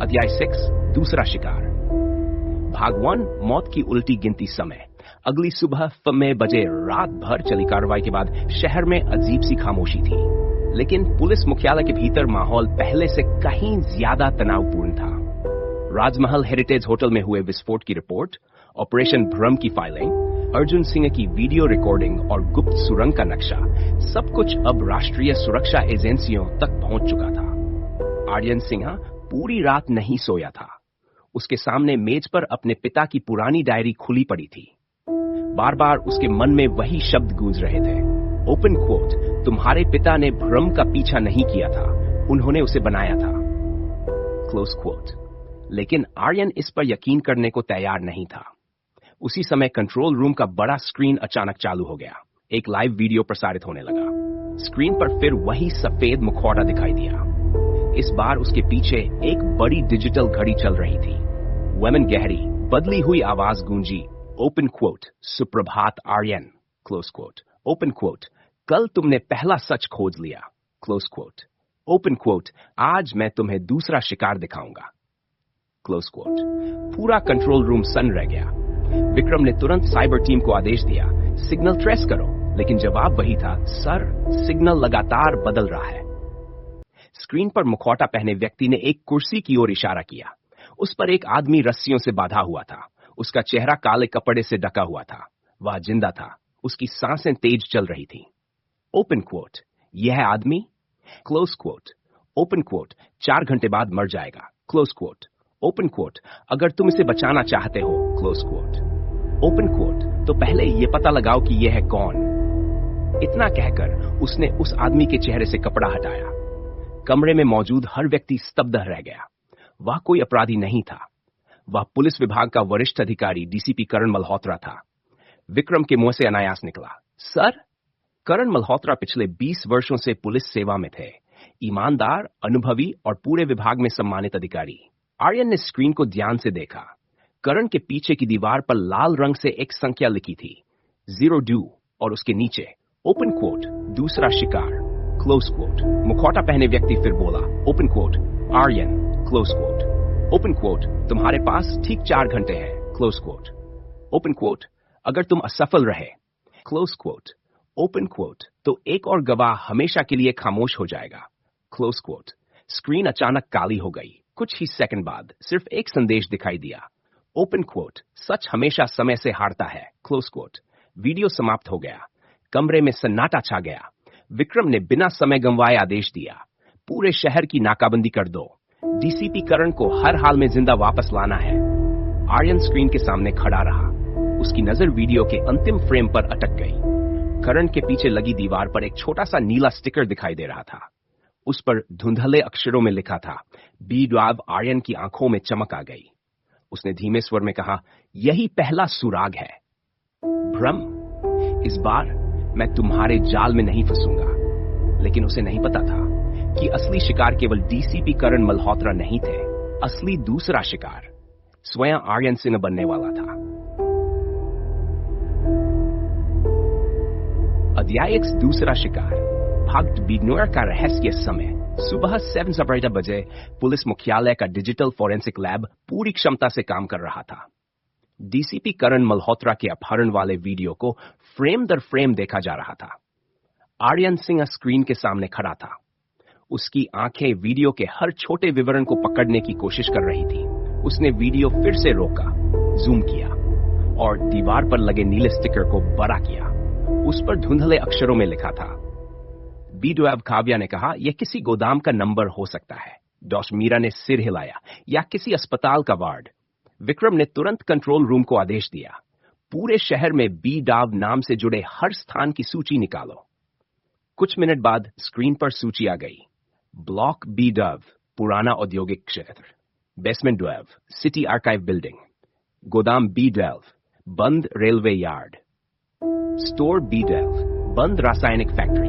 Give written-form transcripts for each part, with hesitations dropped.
अध्याय 6 दूसरा शिकार। भाग 1 मौत की उल्टी गिनती समय। अगली सुबह फमे बजे रात भर चली कार्रवाई के बाद शहर में अजीब सी खामोशी थी, लेकिन पुलिस मुख्यालय के भीतर माहौल पहले से कहीं ज्यादा तनावपूर्ण था। राजमहल हेरिटेज होटल में हुए विस्फोट की रिपोर्ट, ऑपरेशन भ्रम की फाइलिंग, अर्जुन सिंह की वीडियो रिकॉर्डिंग और गुप्त सुरंग का नक्शा, सब कुछ अब राष्ट्रीय सुरक्षा एजेंसियों तक पहुंच चुका था। आर्यन सिंह पूरी रात नहीं सोया था। उसके सामने मेज पर अपने पिता की पुरानी डायरी खुली पड़ी थी। बार बार उसके मन में वही शब्द गूंज रहे थे। ओपन कोट, तुम्हारे पिता ने भ्रम का पीछा नहीं किया था, उन्होंने उसे बनाया था। Close quote. लेकिन आर्यन इस पर यकीन करने को तैयार नहीं था। उसी समय कंट्रोल रूम का बड़ा स्क्रीन अचानक चालू हो गया। एक लाइव वीडियो प्रसारित होने लगा। स्क्रीन पर फिर वही सफेद मुखौटा दिखाई दिया। इस बार उसके पीछे एक बड़ी डिजिटल घड़ी चल रही थी। वमन गहरी बदली हुई आवाज गूंजी। ओपन क्वोट, सुप्रभात Aryan. Close quote. Open quote, कल तुमने पहला सच खोज लिया। Close quote. ओपन क्वोट, आज मैं तुम्हें दूसरा शिकार दिखाऊंगा। Close quote. पूरा कंट्रोल रूम सन्न रह गया। विक्रम ने तुरंत साइबर टीम को आदेश दिया, सिग्नल ट्रेस करो, लेकिन जवाब वही था, सर, सिग्नल लगातार बदल रहा है। स्क्रीन पर मुखौटा पहने व्यक्ति ने एक कुर्सी की ओर इशारा किया। उस पर एक आदमी रस्सियों से बांधा हुआ था। उसका चेहरा काले कपड़े से ढका हुआ था। वह जिंदा था। उसकी सांसें तेज चल रही थी। ओपन क्वोट, यह आदमी। Close quote. ओपन क्वोट, 4 घंटे बाद मर जाएगा। Close quote. ओपन क्वोट, अगर तुम इसे बचाना चाहते हो। Close quote. ओपन क्वोट, तो पहले यह पता लगाओ कि यह है कौन। इतना कहकर उसने उस आदमी के चेहरे से कपड़ा हटाया। कमरे में मौजूद हर व्यक्ति स्तब्ध रह गया। वह कोई अपराधी नहीं था। वह पुलिस विभाग का वरिष्ठ अधिकारी डीसीपी करण मल्होत्रा था। विक्रम के मुंह से अनायास निकला, सर। करण मल्होत्रा पिछले 20 वर्षों से पुलिस सेवा में थे। ईमानदार, अनुभवी और पूरे विभाग में सम्मानित अधिकारी। आर्यन ने स्क्रीन को ध्यान से देखा। करण के पीछे की दीवार पर लाल रंग से एक संख्या लिखी थी, 02, और उसके नीचे ओपन क्वोट, दूसरा शिकार। Close quote. मुखौटा पहने व्यक्ति फिर बोला, open quote, Aryan. Close quote. Open quote, तुम्हारे पास ठीक 4 घंटे हैं। Close quote. ओपन क्वोट, अगर तुम असफल रहे। Close quote. ओपन क्वोट, तो एक और गवाह हमेशा के लिए खामोश हो जाएगा। Close quote. स्क्रीन अचानक काली हो गई। कुछ ही सेकंड बाद सिर्फ एक संदेश दिखाई दिया, ओपन क्वोट, सच हमेशा समय से हारता है। Close quote. वीडियो समाप्त हो गया। कमरे में सन्नाटा छा गया। विक्रम ने बिना समय गंवाए आदेश दिया, पूरे शहर की नाकाबंदी कर दो। डीसीपी करण को हर हाल में जिंदा वापस लाना है। आर्यन स्क्रीन के सामने खड़ा रहा। उसकी नजर वीडियो के अंतिम फ्रेम पर अटक गई। करण के पीछे लगी दीवार पर एक छोटा सा नीला स्टिकर दिखाई दे रहा था। उस पर धुंधले अक्षरों में लिखा था, बी ड्वाव। आर्यन की आंखों में चमक आ गई। उसने धीमे स्वर में कहा, यही पहला सुराग है। भ्रम, इस बार मैं तुम्हारे जाल में नहीं फंसूंगा। लेकिन उसे नहीं पता था कि असली शिकार केवल डीसीपी करण मल्होत्रा नहीं थे। असली दूसरा शिकार स्वयं आर्यन सिंह बनने वाला था। अध्याय 1 दूसरा शिकार। भाग बिग्नोर का रहस्य समय। सुबह 7:15 बजे पुलिस मुख्यालय का डिजिटल फोरेंसिक लैब पूरी क्षमता से काम कर रहा था। डीसीपी करण मल्होत्रा के अपहरण वाले वीडियो को फ्रेम दर फ्रेम देखा जा रहा था। आर्यन सिंह स्क्रीन के सामने खड़ा था। उसकी आंखें वीडियो के हर छोटे विवरण को पकड़ने की कोशिश कर रही थी। उसने वीडियो फिर से रोका, जूम किया और दीवार पर लगे नीले स्टिकर को बड़ा किया। उस पर धुंधले अक्षरों में लिखा था, बीडवेव। काव्या ने कहा, यह किसी गोदाम का नंबर हो सकता है। डॉस मीरा ने सिर हिलाया, या किसी अस्पताल का वार्ड। विक्रम ने तुरंत कंट्रोल रूम को आदेश दिया, पूरे शहर में बी डाव नाम से जुड़े हर स्थान की सूची निकालो। कुछ मिनट बाद स्क्रीन पर सूची आ गई। ब्लॉक बी डव, पुराना औद्योगिक क्षेत्र। बेसमेंट ड्वेव, सिटी आर्काइव बिल्डिंग। गोदाम बी डेव, बंद रेलवे यार्ड। स्टोर बी डेव, बंद रासायनिक फैक्ट्री।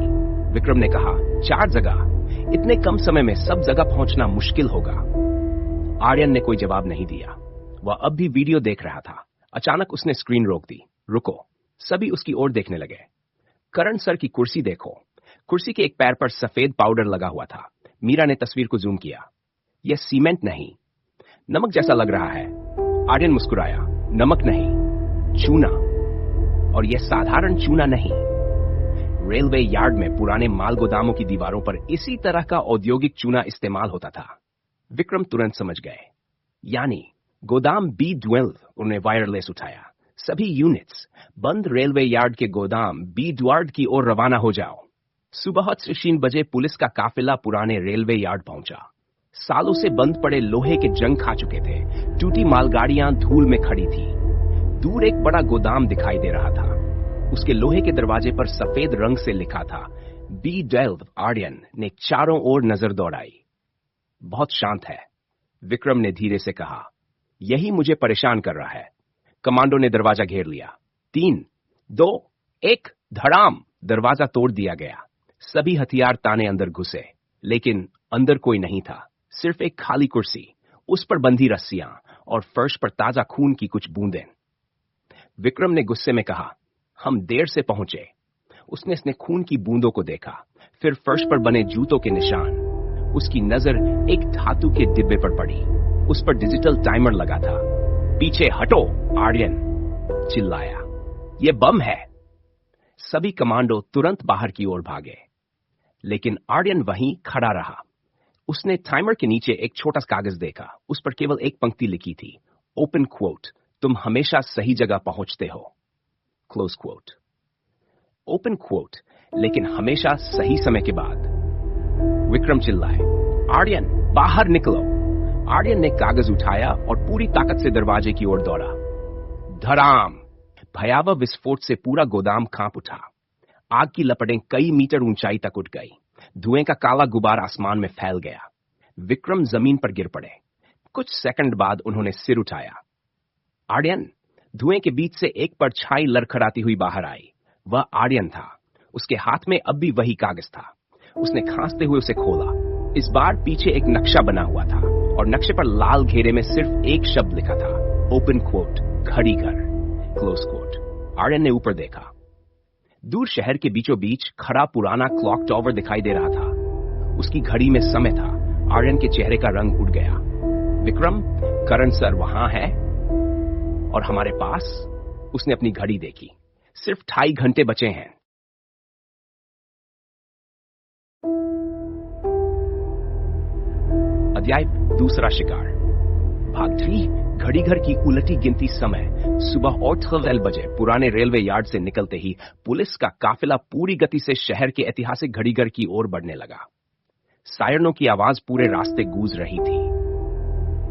विक्रम ने कहा, 4 जगह। इतने कम समय में सब जगह पहुंचना मुश्किल होगा। आर्यन ने कोई जवाब नहीं दिया। वह अब भी वीडियो देख रहा था। अचानक उसने स्क्रीन रोक दी। रुको। सभी उसकी ओर देखने लगे। करण सर की कुर्सी देखो। कुर्सी के एक पैर पर सफेद पाउडर लगा हुआ था। मीरा ने तस्वीर को जूम किया। यह सीमेंट नहीं, नमक जैसा लग रहा है। आर्यन मुस्कुराया। नमक नहीं, चूना। और यह साधारण चूना नहीं। रेलवे यार्ड में पुराने माल गोदामों की दीवारों पर इसी तरह का औद्योगिक चूना इस्तेमाल होता था। विक्रम तुरंत समझ गए। यानी गोदाम B12। उन्हें वायरलेस उठाया। सभी यूनिट्स बंद रेलवे यार्ड के गोदाम B12 की ओर रवाना हो जाओ। सुबह 3 बजे पुलिस का काफिला पुराने रेलवे यार्ड पहुंचा। सालों से बंद पड़े लोहे के जंग खा चुके थे। टूटी मालगाड़ियां धूल में खड़ी थी। दूर एक बड़ा गोदाम दिखाई दे रहा था। उसके लोहे के दरवाजे पर सफेद रंग से लिखा था B12। आर्यन ने चारों ओर नजर दौड़ाई। बहुत शांत है, विक्रम ने धीरे से कहा। यही मुझे परेशान कर रहा है। कमांडो ने दरवाजा घेर लिया। 3, 2, 1 धड़ाम। दरवाजा तोड़ दिया गया। सभी हथियार ताने अंदर घुसे, लेकिन अंदर कोई नहीं था। सिर्फ एक खाली कुर्सी, उस पर बंधी रस्सियां और फर्श पर ताजा खून की कुछ बूंदें। विक्रम ने गुस्से में कहा, हम देर से पहुंचे। उसने खून की बूंदों को देखा, फिर फर्श पर बने जूतों के निशान। उसकी नजर एक धातु के डिब्बे पर पड़ी। उस पर डिजिटल टाइमर लगा था। पीछे हटो, आर्यन चिल्लाया। यह बम है। सभी कमांडो तुरंत बाहर की ओर भागे, लेकिन आर्यन वहीं खड़ा रहा। उसने टाइमर के नीचे एक छोटा कागज देखा। उस पर केवल एक पंक्ति लिखी थी, ओपन क्वोट, तुम हमेशा सही जगह पहुंचते हो, क्लोज क्वोट। ओपन क्वोट, लेकिन हमेशा सही समय के बाद। विक्रम चिल्लाए, आर्यन बाहर निकलो। आर्यन ने कागज उठाया और पूरी ताकत से दरवाजे की ओर दौड़ा। धड़ाम। भयावह विस्फोट से पूरा गोदाम कांप उठा। आग की लपटें कई मीटर ऊंचाई तक उठ गई। धुएं का काला गुबार आसमान में फैल गया। विक्रम जमीन पर गिर पड़े। कुछ सेकंड बाद उन्होंने सिर उठाया। आर्यन। धुएं के बीच से एक परछाई लड़खड़ाती हुई बाहर आई। वह आर्यन था। उसके हाथ में अब भी वही कागज था। उसने खांसते हुए उसे खोला। इस बार पीछे एक नक्शा बना हुआ था और नक्शे पर लाल घेरे में सिर्फ एक शब्द लिखा था, ओपन क्वोट, घड़ी घर, क्लोज क्वोट। आर्यन ने ऊपर देखा। दूर शहर के बीचों बीच खड़ा पुराना क्लॉक टावर दिखाई दे रहा था। उसकी घड़ी में समय था। आर्यन के चेहरे का रंग उड़ गया। विक्रम, करण सर वहां है और हमारे पास। उसने अपनी घड़ी देखी। सिर्फ 2.5 घंटे बचे हैं। अध्याय 2, शिकार, भाग 3। घड़ी घर की उलटी गिनती समय। सुबह 8 बजे पुराने रेलवे यार्ड से निकलते ही पुलिस का काफिला पूरी गति से शहर के ऐतिहासिक घड़ीघर की ओर बढ़ने लगा। सायरनों की आवाज पूरे रास्ते गूंज रही थी।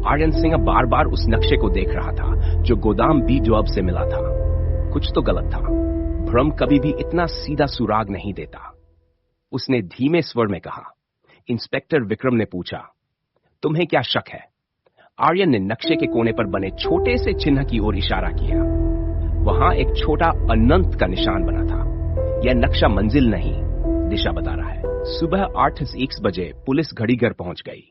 आर्यन सिंह बार बार उस नक्शे को देख रहा था जो गोदाम B12 से मिला था। कुछ तो गलत था। भ्रम कभी भी इतना सीधा सुराग नहीं देता। उसने धीमे स्वर में कहा। इंस्पेक्टर विक्रम ने पूछा, तुम्हें क्या शक है? आर्यन ने नक्शे के कोने पर बने छोटे से चिन्ह की ओर इशारा किया। वहां एक छोटा अनंत का निशान बना था। यह नक्शा मंजिल नहीं, दिशा बता रहा है। सुबह 8:01 बजे पुलिस घड़ीघर पहुंच गई।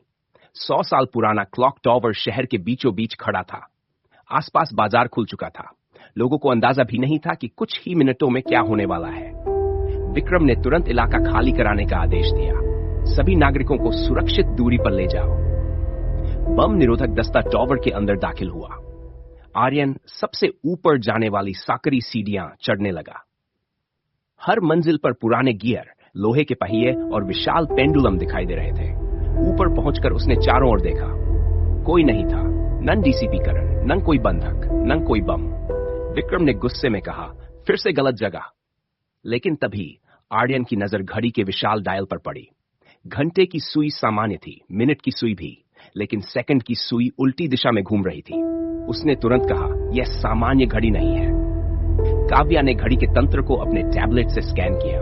100 साल पुराना क्लॉक टावर शहर के बीचों बीच खड़ा था। आसपास बाजार खुल चुका था। लोगों को अंदाजा भी नहीं था कि कुछ ही मिनटों में क्या होने वाला है। विक्रम ने तुरंत इलाका खाली कराने का आदेश दिया। सभी नागरिकों को सुरक्षित दूरी पर ले जाओ। बम निरोधक दस्ता टावर के अंदर दाखिल हुआ। आर्यन सबसे ऊपर जाने वाली साकरी सीढ़ियां चढ़ने लगा। हर मंजिल पर पुराने गियर, लोहे के पहिए और विशाल पेंडुलम दिखाई दे रहे थे। ऊपर पहुंचकर उसने चारों ओर देखा। कोई नहीं था। न डीसीपी करण, न कोई बंधक, न कोई बम। विक्रम ने गुस्से में कहा, फिर से गलत जगह। लेकिन तभी आर्यन की नजर घड़ी के विशाल डायल पर पड़ी। घंटे की सुई सामान्य थी, मिनट की सुई भी, लेकिन सेकंड की सुई उल्टी दिशा में घूम रही थी। उसने तुरंत कहा, यह सामान्य घड़ी नहीं है। काव्या ने घड़ी के तंत्र को अपने टैबलेट से स्कैन किया।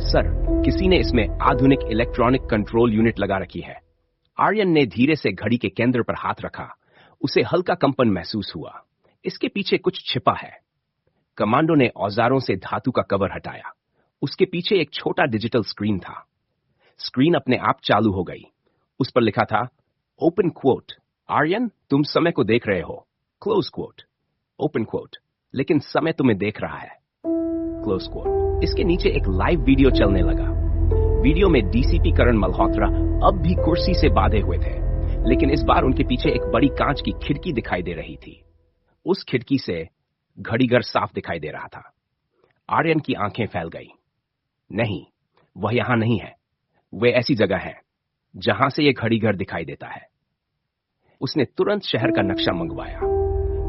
सर, किसी ने इसमें आधुनिक इलेक्ट्रॉनिक कंट्रोल यूनिट लगा रखी है। आर्यन ने धीरे से घड़ी के केंद्र पर हाथ रखा। उसे हल्का कंपन महसूस हुआ। इसके पीछे कुछ छिपा है। कमांडो ने औजारों से धातु का कवर हटाया। उसके पीछे एक छोटा डिजिटल स्क्रीन था। स्क्रीन अपने आप चालू हो गई। उस पर लिखा था, ओपन क्वोट, आर्यन तुम समय को देख रहे हो, क्लोज क्वोट, ओपन क्वोट, लेकिन समय तुम्हें देख रहा है, क्लोज क्वोट। इसके नीचे एक लाइव वीडियो चलने लगा। वीडियो में डीसीपी करण मल्होत्रा अब भी कुर्सी से बांधे हुए थे, लेकिन इस बार उनके पीछे एक बड़ी कांच की खिड़की दिखाई दे रही थी। उस खिड़की से घड़ीघर साफ दिखाई दे रहा था। आर्यन की आंखें फैल गई। नहीं, वह यहां नहीं है। वे ऐसी जगह है जहां से यह घड़ीघर दिखाई देता है। उसने तुरंत शहर का नक्शा मंगवाया।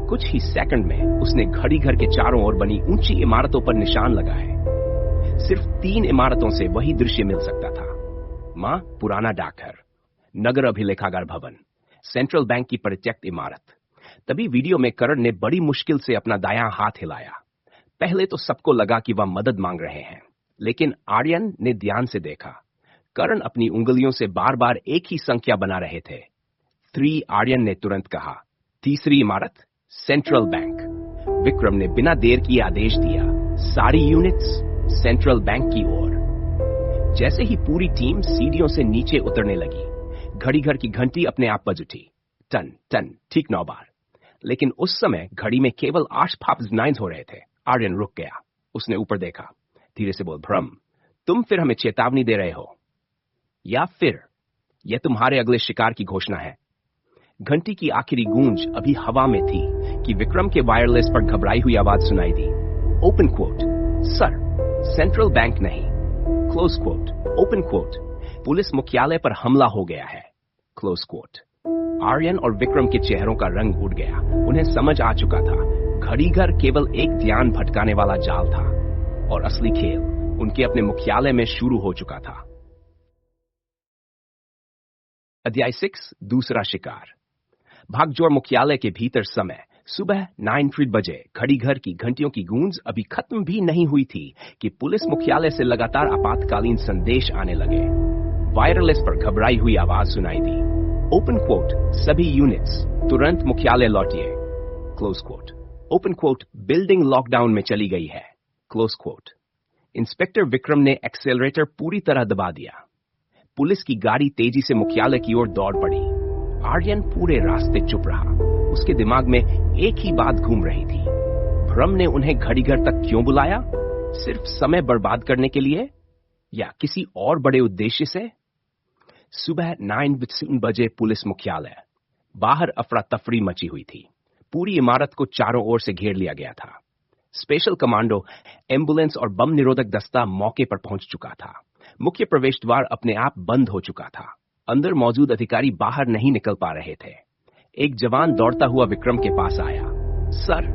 कुछ ही सेकंड में उसने घड़ीघर के चारों ओर बनी ऊंची इमारतों पर निशान लगाए। सिर्फ 3 इमारतों से वही दृश्य मिल सकता था। मां पुराना डाकघर, नगर अभिलेखागार भवन, सेंट्रल बैंक की परित्यक्त इमारत। तभी वीडियो में करण ने बड़ी मुश्किल से अपना दायां हाथ हिलाया। पहले तो सबको लगा कि वह मदद मांग रहे हैं, लेकिन आर्यन ने ध्यान से देखा। करण अपनी उंगलियों से बार बार एक ही संख्या बना रहे थे। 3। आर्यन ने तुरंत कहा, तीसरी इमारत, सेंट्रल बैंक। विक्रम ने बिना देर किए आदेश दिया, सारी यूनिट्स सेंट्रल बैंक की ओर। जैसे ही पूरी टीम सीढ़ियों से नीचे उतरने लगी, घड़ीघर की घंटी अपने आप बज उठी। टन टन, ठीक 9 बार। लेकिन उस समय घड़ी में केवल 8 9 हो रहे थे। आर्यन रुक गया। उसने ऊपर देखा। धीरे से बोल, भ्रम, तुम फिर हमें चेतावनी दे रहे हो, या फिर यह तुम्हारे अगले शिकार की घोषणा है? घंटी की आखिरी गूंज अभी हवा में थी कि विक्रम के वायरलेस पर घबराई हुई आवाज सुनाई दी। Open quote, sir, central bank नहीं। Close quote, open quote, police मुख्यालय पर हमला हो गया है। Close quote. आर्यन और विक्रम के चेहरों का रंग उड़ गया। उन्हें समझ आ चुका था, घड़ीघर केवल एक ध्यान भटकाने वाला जाल था और असली खेल उनके अपने मुख्यालय में शुरू हो चुका था। अध्याय 6, दूसरा शिकार। भागजोड़ मुख्यालय के भीतर समय सुबह 9 बजे। घड़ीघर की घंटियों की गूंज अभी खत्म भी नहीं हुई थी कि पुलिस मुख्यालय से लगातार आपातकालीन संदेश आने लगे। वायरलेस पर घबराई हुई आवाज सुनाई दी। ओपन क्वोट, सभी यूनिट्स तुरंत मुख्यालय लौटिए। Close quote. Open quote, building lockdown में चली गई है। Close quote. इंस्पेक्टर विक्रम ने एक्सेलरेटर पूरी तरह दबा दिया। पुलिस की गाड़ी तेजी से मुख्यालय की ओर दौड़ पड़ी। आर्यन पूरे रास्ते चुप रहा। उसके दिमाग में एक ही बात घूम रही थी, भ्रम ने उन्हें घड़ीघर तक क्यों बुलाया? सिर्फ समय बर्बाद करने के लिए, या किसी और बड़े उद्देश्य से? सुबह 9 बजे पुलिस मुख्यालय। बाहर अफरा तफरी मची हुई थी। पूरी इमारत को चारों ओर से घेर लिया गया था। स्पेशल कमांडो, एम्बुलेंस और बम निरोधक दस्ता मौके पर पहुंच चुका था। मुख्य प्रवेश द्वार अपने आप बंद हो चुका था। अंदर मौजूद अधिकारी बाहर नहीं निकल पा रहे थे। एक जवान दौड़ता हुआ विक्रम के पास आया। सर,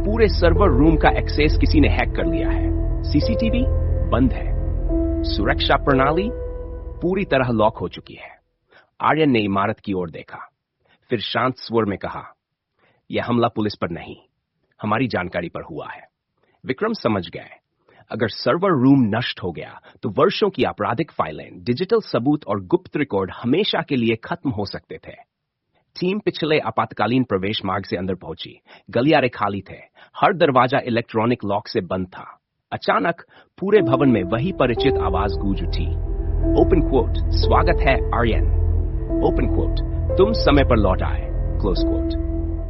पूरे सर्वर रूम का एक्सेस किसी ने हैक कर लिया है। सीसीटीवी बंद है। सुरक्षा प्रणाली पूरी तरह लॉक हो चुकी है। आर्यन ने इमारत की ओर देखा, फिर शांत स्वर में कहा, यह हमला पुलिस पर नहीं, हमारी जानकारी पर हुआ है। विक्रम समझ गए, अगर सर्वर रूम नष्ट हो गया तो वर्षों की आपराधिक फाइलें, डिजिटल सबूत और गुप्त रिकॉर्ड हमेशा के लिए खत्म हो सकते थे। टीम पिछले आपातकालीन प्रवेश मार्ग से अंदर पहुंची। गलियारे खाली थे। हर दरवाजा इलेक्ट्रॉनिक लॉक से बंद था। अचानक पूरे भवन में वही परिचित आवाज गूंज उठी। ओपन क्वोट, स्वागत है आर्यन। ओपन क्वोट, तुम समय पर लौट आए। Close quote.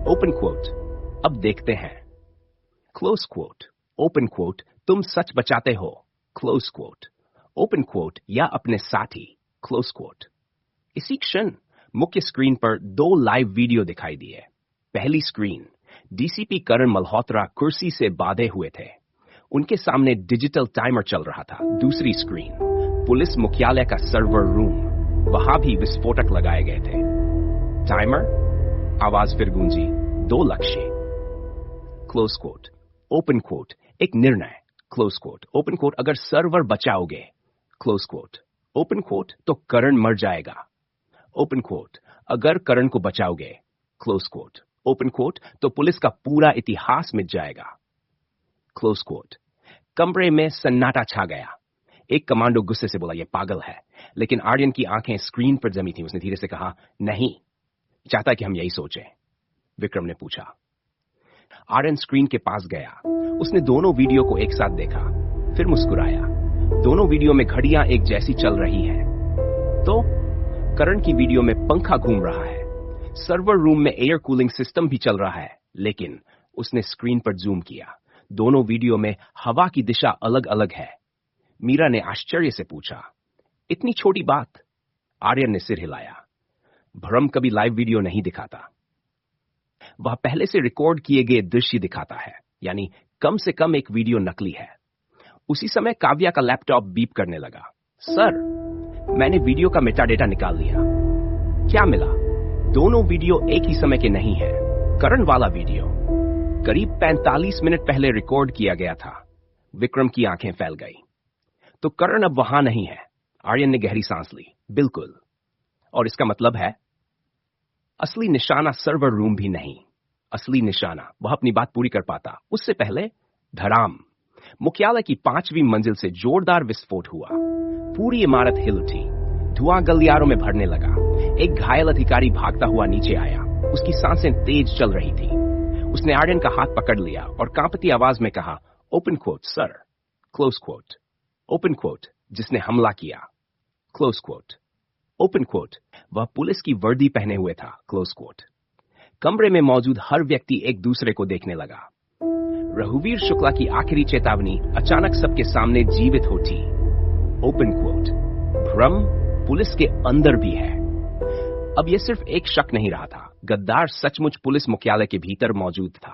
ओपन क्वोट, अब देखते हैं। Close quote. ओपन क्वोट, तुम सच बचाते हो। Close quote. ओपन क्वोट, या अपने साथी। Close quote. इसी क्षण मुख्य स्क्रीन पर 2 लाइव वीडियो दिखाई दिए। पहली स्क्रीन, डीसीपी करण मल्होत्रा कुर्सी से बांधे हुए थे। उनके सामने डिजिटल टाइमर चल रहा था। दूसरी स्क्रीन, पुलिस मुख्यालय का सर्वर रूम। वहां भी विस्फोटक लगाए गए थे। टाइमर, आवाज फिर गूंजी, 2 लक्ष्य। Close quote. ओपन कोट, एक निर्णय। Close quote. ओपन कोट, अगर सर्वर बचाओगे। Close quote. ओपन कोट, तो करण मर जाएगा। ओपन कोट, अगर करण को बचाओगे। Close quote. ओपन कोट, तो पुलिस का पूरा इतिहास मिट जाएगा। Close quote. कमरे में सन्नाटा छा गया। एक कमांडो गुस्से से बोला, यह पागल है। लेकिन आर्यन की आंखें स्क्रीन पर जमी थी। उसने धीरे से कहा, नहीं चाहता कि हम यही सोचें। विक्रम ने पूछा। आर्यन स्क्रीन के पास गया। उसने दोनों वीडियो को एक साथ देखा, फिर मुस्कुराया। दोनों वीडियो में घड़ियां एक जैसी चल रही हैं। तो करण की वीडियो में पंखा घूम रहा है। सर्वर रूम में एयर कूलिंग सिस्टम भी चल रहा है। लेकिन उसने स्क्रीन पर जूम किया। दोनों वीडियो में हवा की दिशा अलग अलग है। मीरा ने आश्चर्य से पूछा, इतनी छोटी बात? आर्यन ने सिर हिलाया। भ्रम कभी लाइव वीडियो नहीं दिखाता, वह पहले से रिकॉर्ड किए गए दृश्य दिखाता है, यानी कम से कम एक वीडियो नकली है। उसी समय काव्या का लैपटॉप बीप करने लगा। सर, मैंने वीडियो का मेटाडेटा निकाल लिया। क्या मिला? दोनों वीडियो एक ही समय के नहीं है। करण वाला वीडियो करीब 45 मिनट पहले रिकॉर्ड किया गया था। विक्रम की आंखें फैल गई। तो करण अब वहां नहीं है। आर्यन ने गहरी सांस ली। बिल्कुल। और इसका मतलब है असली निशाना सर्वर रूम भी नहीं। असली निशाना, वह अपनी बात पूरी कर पाता उससे पहले धड़ाम, मुख्यालय की 5वीं मंजिल से जोरदार विस्फोट हुआ। पूरी इमारत हिल उठी। धुआं गलियारों में भरने लगा। एक घायल अधिकारी भागता हुआ नीचे आया। उसकी सांसें तेज चल रही थी। उसने आर्यन का हाथ पकड़ लिया और कांपती आवाज में कहा, open quote sir, close quote. Open quote, जिसने हमला किया, क्लोज क्वोट। ओपन क्वोट, वह पुलिस की वर्दी पहने हुए था, क्लोज क्वोट। कमरे में मौजूद हर व्यक्ति एक दूसरे को देखने लगा। रघुवीर शुक्ला की आखिरी चेतावनी अचानक सबके सामने जीवित होती। ओपन क्वोट, भ्रम पुलिस के अंदर भी है। अब यह सिर्फ एक शक नहीं रहा था, गद्दार सचमुच पुलिस मुख्यालय के भीतर मौजूद था।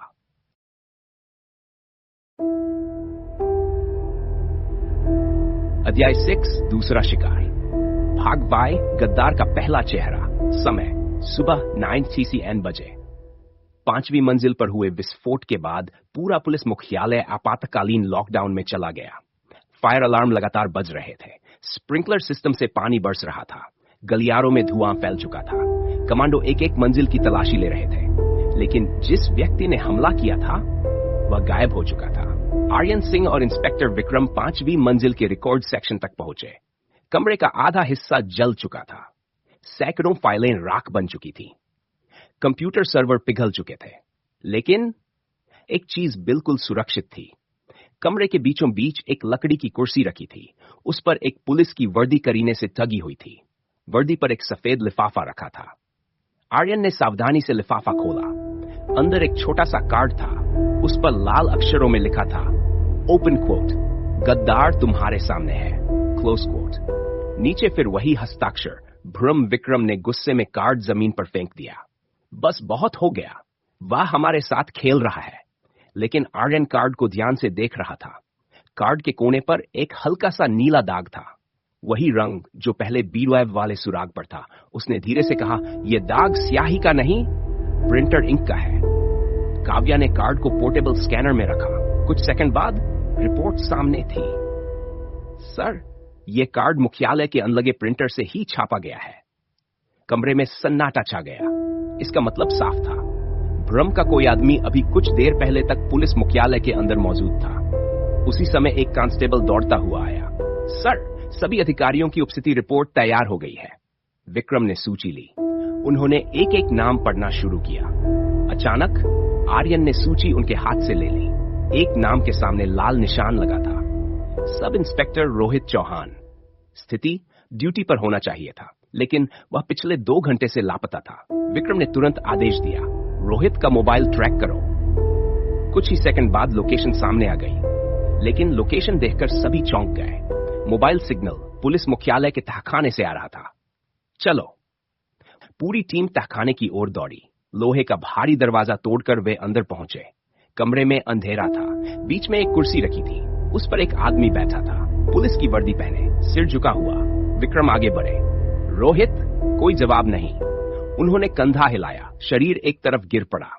अध्याय 6, दूसरा शिकार। भाग वाई, गद्दार का पहला चेहरा। समय सुबह 9 बजे। 5वीं मंजिल पर हुए विस्फोट के बाद पूरा पुलिस मुख्यालय आपातकालीन लॉकडाउन में चला गया। फायर अलार्म लगातार बज रहे थे। स्प्रिंकलर सिस्टम से पानी बरस रहा था। गलियारों में धुआं फैल चुका था। कमांडो एक एक मंजिल की तलाशी ले रहे थे, लेकिन जिस व्यक्ति ने हमला किया था वह गायब हो चुका था। आर्यन सिंह और इंस्पेक्टर विक्रम 5वीं मंजिल के रिकॉर्ड सेक्शन तक पहुंचे। कमरे का आधा हिस्सा जल चुका था। सैकड़ों फाइलें राख बन चुकी थी। कंप्यूटर सर्वर पिघल चुके थे, लेकिन एक चीज बिल्कुल सुरक्षित थी। कमरे के बीचों बीच एक लकड़ी की कुर्सी रखी थी। उस पर एक पुलिस की वर्दी करीने से टंगी हुई थी। वर्दी पर एक सफेद लिफाफा रखा था। आर्यन ने सावधानी से लिफाफा खोला। अंदर एक छोटा सा कार्ड था। उस पर लाल अक्षरों में लिखा था, ओपन क्वोट, गद्दार तुम्हारे सामने है, क्लोज क्वोट। नीचे फिर वही हस्ताक्षर। भ्रम विक्रम ने गुस्से में कार्ड जमीन पर फेंक दिया। बस बहुत हो गया, वह हमारे साथ खेल रहा है। लेकिन आर्यन कार्ड को ध्यान से देख रहा था। कार्ड के कोने पर एक हल्का सा नीला दाग था, वही रंग जो पहले बीडवेब वाले सुराग पर था। उसने धीरे से कहा, यह दाग स्याही का नहीं, प्रिंटर इंक का है। काव्या ने कार्ड को पोर्टेबल स्कैनर में रखा। कुछ सेकंड बाद रिपोर्ट सामने थी। सर, यह कार्ड मुख्यालय के अनलगे प्रिंटर से ही छापा गया है। कमरे में सन्नाटा छा गया। इसका मतलब साफ था, भ्रम का कोई आदमी अभी कुछ देर पहले तक पुलिस मुख्यालय के अंदर मौजूद था। उसी समय एक कांस्टेबल दौड़ता हुआ आया। सर, सभी अधिकारियों की उपस्थिति रिपोर्ट तैयार हो गई है। विक्रम ने सूची ली। उन्होंने एक एक नाम पढ़ना शुरू किया। अचानक आर्यन ने सूची उनके हाथ से ले ली। एक नाम के सामने लाल निशान लगा था, सब इंस्पेक्टर रोहित चौहान। स्थिति ड्यूटी पर होना चाहिए था, लेकिन वह पिछले 2 घंटे से लापता था। विक्रम ने तुरंत आदेश दिया, रोहित का मोबाइल ट्रैक करो। कुछ ही सेकंड बाद लोकेशन सामने आ गई, लेकिन लोकेशन देखकर सभी चौंक गए। मोबाइल सिग्नल पुलिस मुख्यालय के तहखाने से आ रहा था। चलो। पूरी टीम तहखाने की ओर दौड़ी। लोहे का भारी दरवाजा तोड़कर वे अंदर पहुंचे। कमरे में अंधेरा था। बीच में एक कुर्सी रखी थी। उस पर एक आदमी बैठा था, पुलिस की वर्दी पहने, सिर झुका हुआ। विक्रम आगे बढ़े। रोहित? कोई जवाब नहीं। उन्होंने कंधा हिलाया। शरीर एक तरफ गिर पड़ा।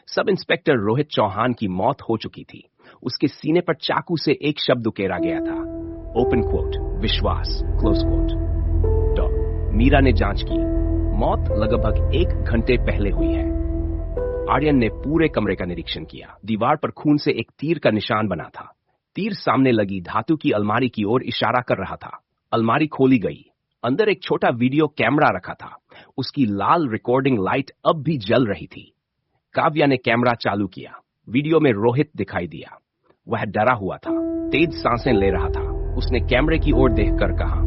सब इंस्पेक्टर रोहित चौहान की मौत हो चुकी थी। उसके सीने पर चाकू से एक शब्द उकेरा गया था, ओपन क्वोट, विश्वास, क्लोज क्वोट। डॉ. मीरा ने जांच की। मौत लगभग 1 घंटे पहले हुई है। आर्यन ने पूरे कमरे का निरीक्षण किया। दीवार पर खून से एक तीर का निशान बना था। तीर सामने लगी धातु की अलमारी की ओर इशारा कर रहा था। अलमारी खोली गई। अंदर एक छोटा वीडियो कैमरा रखा था। उसकी लाल रिकॉर्डिंग लाइट अब भी जल रही थी। काव्या ने कैमरा चालू किया। वीडियो में रोहित दिखाई दिया। वह डरा हुआ था, तेज सांसें ले रहा था। उसने कैमरे की ओर देखकर कहा,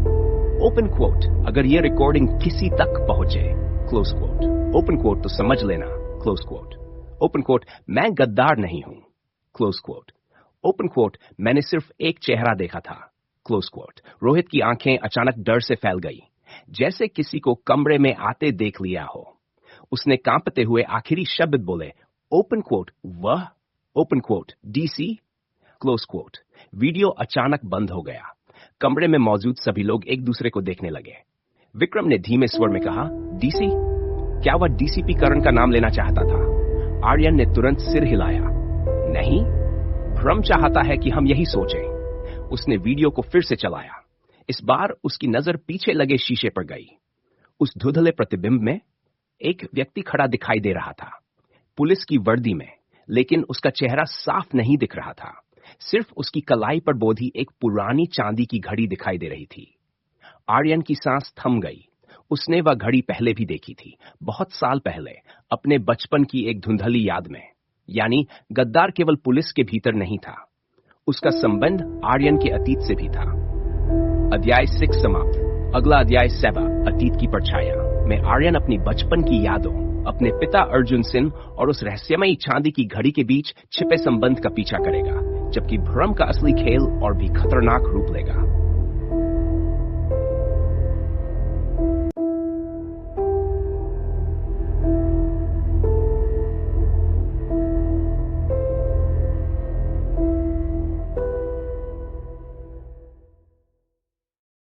ओपन क्वोट, अगर यह रिकॉर्डिंग किसी तक पहुंचे, क्लोज क्वोट। ओपन क्वोट तो समझ लेना, क्लोज क्वोट। ओपन क्वोट, मैं गद्दार नहीं हूं, क्लोज क्वोट। ओपन क्वोट, मैंने सिर्फ एक चेहरा देखा था, क्लोज क्वोट। रोहित की आंखें अचानक डर से फैल गई। जैसे किसी को कमरे में आते देख लिया हो। उसने कांपते हुए आखिरी शब्द बोले, ओपन क्वोट वह, open quote DC, close quote. Video अचानक बंद हो गया। कमरे में मौजूद सभी लोग एक दूसरे को देखने लगे। विक्रम ने धीमे स्वर में कहा, डीसी? क्या वह डीसीपी करण का नाम लेना चाहता था? आर्यन ने तुरंत सिर हिलाया। नहीं, भ्रम चाहता है कि हम यही सोचें। उसने वीडियो को फिर से चलाया। इस बार उसकी नजर पीछे लगे शीशे पर गई। उस धुंधले प्रतिबिंब में एक व्यक्ति खड़ा दिखाई दे रहा था, पुलिस की वर्दी में, लेकिन उसका चेहरा साफ नहीं दिख रहा था। सिर्फ उसकी कलाई पर बोधी एक पुरानी चांदी की घड़ी दिखाई दे रही थी। आर्यन की सांस थम गई। उसने वह घड़ी पहले भी देखी थी, बहुत साल पहले, अपने बचपन की एक धुंधली याद में। यानी गद्दार केवल पुलिस के भीतर नहीं था, उसका संबंध आर्यन के अतीत से भी था। अध्याय 6 समाप्त। अगला अध्याय 7 अतीत की परछाया में आर्यन अपनी बचपन की यादों, अपने पिता अर्जुन सिंह और उस रहस्यमयी चांदी की घड़ी के बीच छिपे संबंध का पीछा करेगा, जबकि भ्रम का असली खेल और भी खतरनाक रूप लेगा।